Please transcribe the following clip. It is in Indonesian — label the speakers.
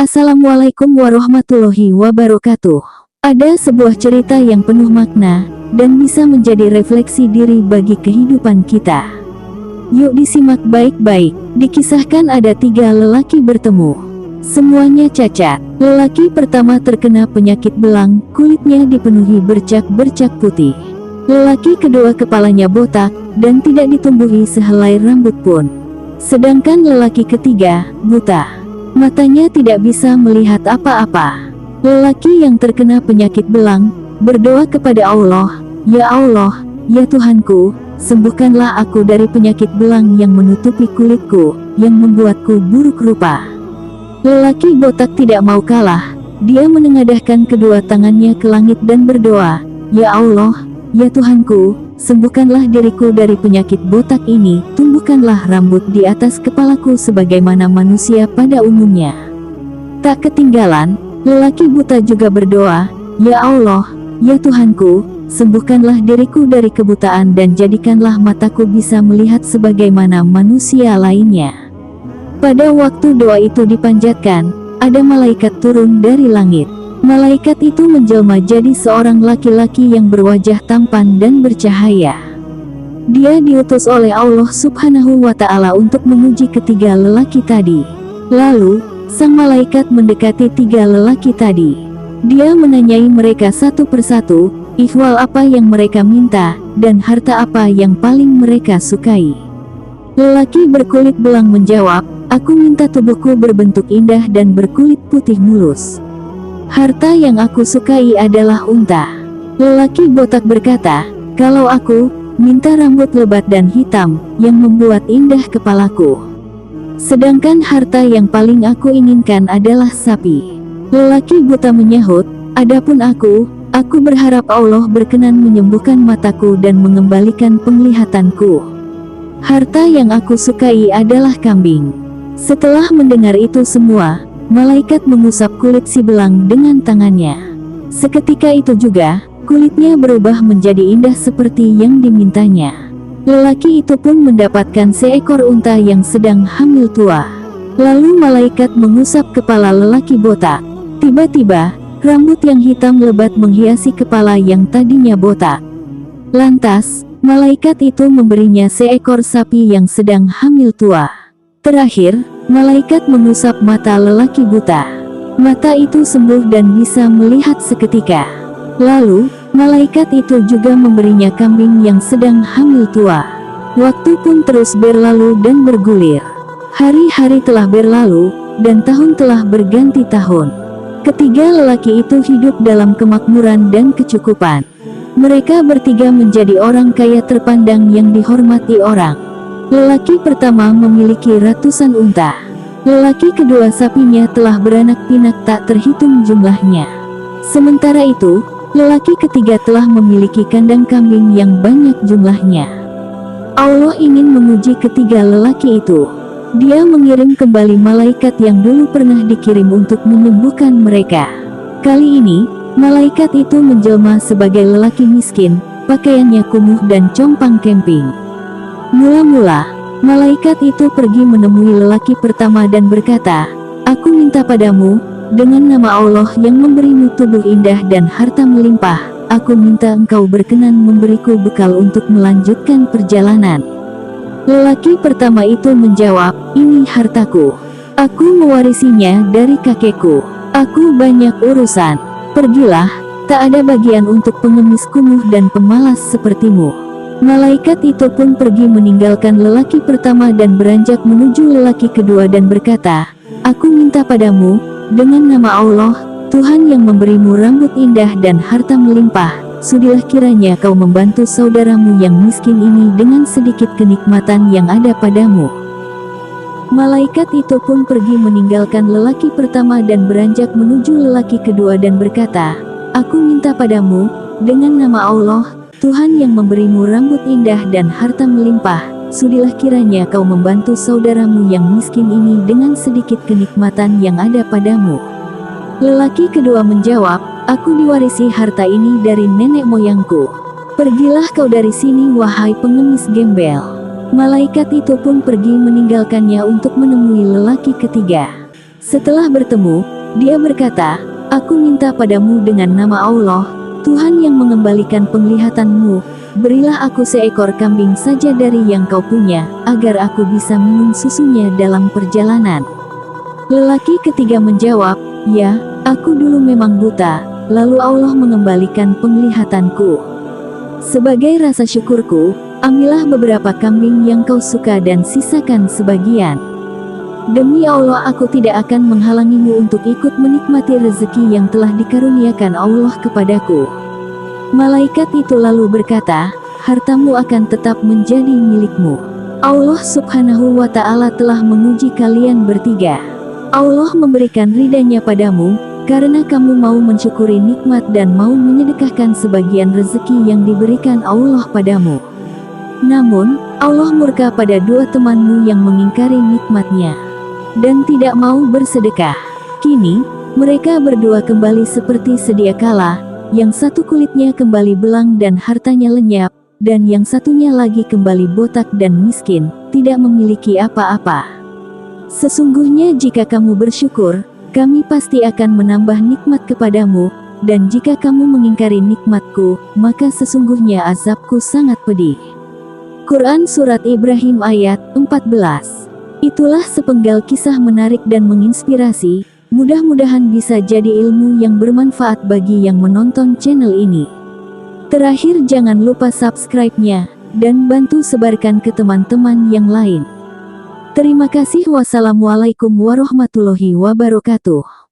Speaker 1: Assalamualaikum warahmatullahi wabarakatuh. Ada sebuah cerita yang penuh makna dan bisa menjadi refleksi diri bagi kehidupan kita. Yuk disimak baik-baik. Dikisahkan ada 3 lelaki bertemu. Semuanya cacat. Lelaki pertama terkena penyakit belang, kulitnya dipenuhi bercak-bercak putih. Lelaki kedua kepalanya botak dan tidak ditumbuhi sehelai rambut pun. Sedangkan lelaki ketiga buta. Matanya tidak bisa melihat apa-apa. Lelaki yang terkena penyakit belang berdoa kepada Allah, "Ya Allah, ya Tuhanku, sembuhkanlah aku dari penyakit belang yang menutupi kulitku, yang membuatku buruk rupa." Lelaki botak tidak mau kalah. Dia menengadahkan kedua tangannya ke langit dan berdoa, "Ya Allah, ya Tuhanku, sembuhkanlah diriku dari penyakit botak ini, tumbuhkanlah rambut di atas kepalaku sebagaimana manusia pada umumnya." Tak ketinggalan, lelaki buta juga berdoa, "Ya Allah, ya Tuhanku, sembuhkanlah diriku dari kebutaan dan jadikanlah mataku bisa melihat sebagaimana manusia lainnya." Pada waktu doa itu dipanjatkan, ada malaikat turun dari langit. Malaikat itu menjelma jadi seorang laki-laki yang berwajah tampan dan bercahaya. Dia diutus oleh Allah Subhanahu wa Ta'ala untuk menguji ketiga lelaki tadi. Lalu, sang malaikat mendekati 3 lelaki tadi. Dia menanyai mereka satu persatu, ihwal apa yang mereka minta, dan harta apa yang paling mereka sukai. Lelaki berkulit belang menjawab, "Aku minta tubuhku berbentuk indah dan berkulit putih mulus. Harta yang aku sukai adalah unta." Lelaki botak berkata, "Kalau aku, minta rambut lebat dan hitam, yang membuat indah kepalaku. Sedangkan harta yang paling aku inginkan adalah sapi." Lelaki buta menyahut, "Adapun aku berharap Allah berkenan menyembuhkan mataku dan mengembalikan penglihatanku. Harta yang aku sukai adalah kambing." Setelah mendengar itu semua, malaikat mengusap kulit si belang dengan tangannya. Seketika itu juga, kulitnya berubah menjadi indah seperti yang dimintanya. Lelaki itu pun mendapatkan seekor unta yang sedang hamil tua. Lalu malaikat mengusap kepala lelaki botak. Tiba-tiba, rambut yang hitam lebat menghiasi kepala yang tadinya botak. Lantas, malaikat itu memberinya seekor sapi yang sedang hamil tua. Terakhir, malaikat mengusap mata lelaki buta. Mata itu sembuh dan bisa melihat seketika. Lalu, malaikat itu juga memberinya kambing yang sedang hamil tua. Waktu pun terus berlalu dan bergulir. Hari-hari telah berlalu, dan tahun telah berganti tahun. Ketiga lelaki itu hidup dalam kemakmuran dan kecukupan. Mereka bertiga menjadi orang kaya terpandang yang dihormati orang. Lelaki pertama memiliki ratusan unta. Lelaki kedua sapinya telah beranak pinak tak terhitung jumlahnya. Sementara itu, lelaki ketiga telah memiliki kandang kambing yang banyak jumlahnya. Allah ingin menguji ketiga lelaki itu. Dia mengirim kembali malaikat yang dulu pernah dikirim untuk menyembuhkan mereka. Kali ini, malaikat itu menjelma sebagai lelaki miskin, pakaiannya kumuh dan compang-camping. Mula-mula, malaikat itu pergi menemui lelaki pertama dan berkata, "Aku minta padamu, dengan nama Allah yang memberimu tubuh indah dan harta melimpah, aku minta engkau berkenan memberiku bekal untuk melanjutkan perjalanan." Lelaki pertama itu menjawab, "Ini hartaku. Aku mewarisinya dari kakekku. Aku banyak urusan. Pergilah, tak ada bagian untuk pengemis kumuh dan pemalas sepertimu." Malaikat itu pun pergi meninggalkan lelaki pertama dan beranjak menuju lelaki kedua dan berkata, "Aku minta padamu, dengan nama Allah, Tuhan yang memberimu rambut indah dan harta melimpah, sudilah kiranya kau membantu saudaramu yang miskin ini dengan sedikit kenikmatan yang ada padamu." Malaikat itu pun pergi meninggalkan lelaki pertama dan beranjak menuju lelaki kedua dan berkata, "Aku minta padamu, dengan nama Allah, Tuhan yang memberimu rambut indah dan harta melimpah, sudilah kiranya kau membantu saudaramu yang miskin ini dengan sedikit kenikmatan yang ada padamu." Lelaki kedua menjawab, "Aku diwarisi harta ini dari nenek moyangku. Pergilah kau dari sini wahai pengemis gembel." Malaikat itu pun pergi meninggalkannya untuk menemui lelaki ketiga. Setelah bertemu, Dia berkata, "Aku minta padamu dengan nama Allah, Tuhan yang mengembalikan penglihatanmu, berilah aku seekor kambing saja dari yang kau punya, agar aku bisa minum susunya dalam perjalanan." Lelaki ketiga menjawab, "Ya, aku dulu memang buta, lalu Allah mengembalikan penglihatanku. Sebagai rasa syukurku, ambillah beberapa kambing yang kau suka dan sisakan sebagian. Demi Allah aku tidak akan menghalangimu untuk ikut menikmati rezeki yang telah dikaruniakan Allah kepadaku." Malaikat itu lalu berkata, "Hartamu akan tetap menjadi milikmu. Allah subhanahu wa ta'ala telah menguji kalian bertiga. Allah memberikan ridanya padamu, karena kamu mau mensyukuri nikmat dan mau menyedekahkan sebagian rezeki yang diberikan Allah padamu. Namun, Allah murka pada dua temanmu yang mengingkari nikmatnya dan tidak mau bersedekah. Kini, mereka berdua kembali seperti sedia kala, yang satu kulitnya kembali belang dan hartanya lenyap, dan yang satunya lagi kembali botak dan miskin, tidak memiliki apa-apa. Sesungguhnya jika kamu bersyukur, kami pasti akan menambah nikmat kepadamu, dan jika kamu mengingkari nikmatku, maka sesungguhnya azabku sangat pedih." Quran Surat Ibrahim ayat 14. Itulah sepenggal kisah menarik dan menginspirasi, mudah-mudahan bisa jadi ilmu yang bermanfaat bagi yang menonton channel ini. Terakhir jangan lupa subscribe-nya, dan bantu sebarkan ke teman-teman yang lain. Terima kasih. Wassalamualaikum warahmatullahi wabarakatuh.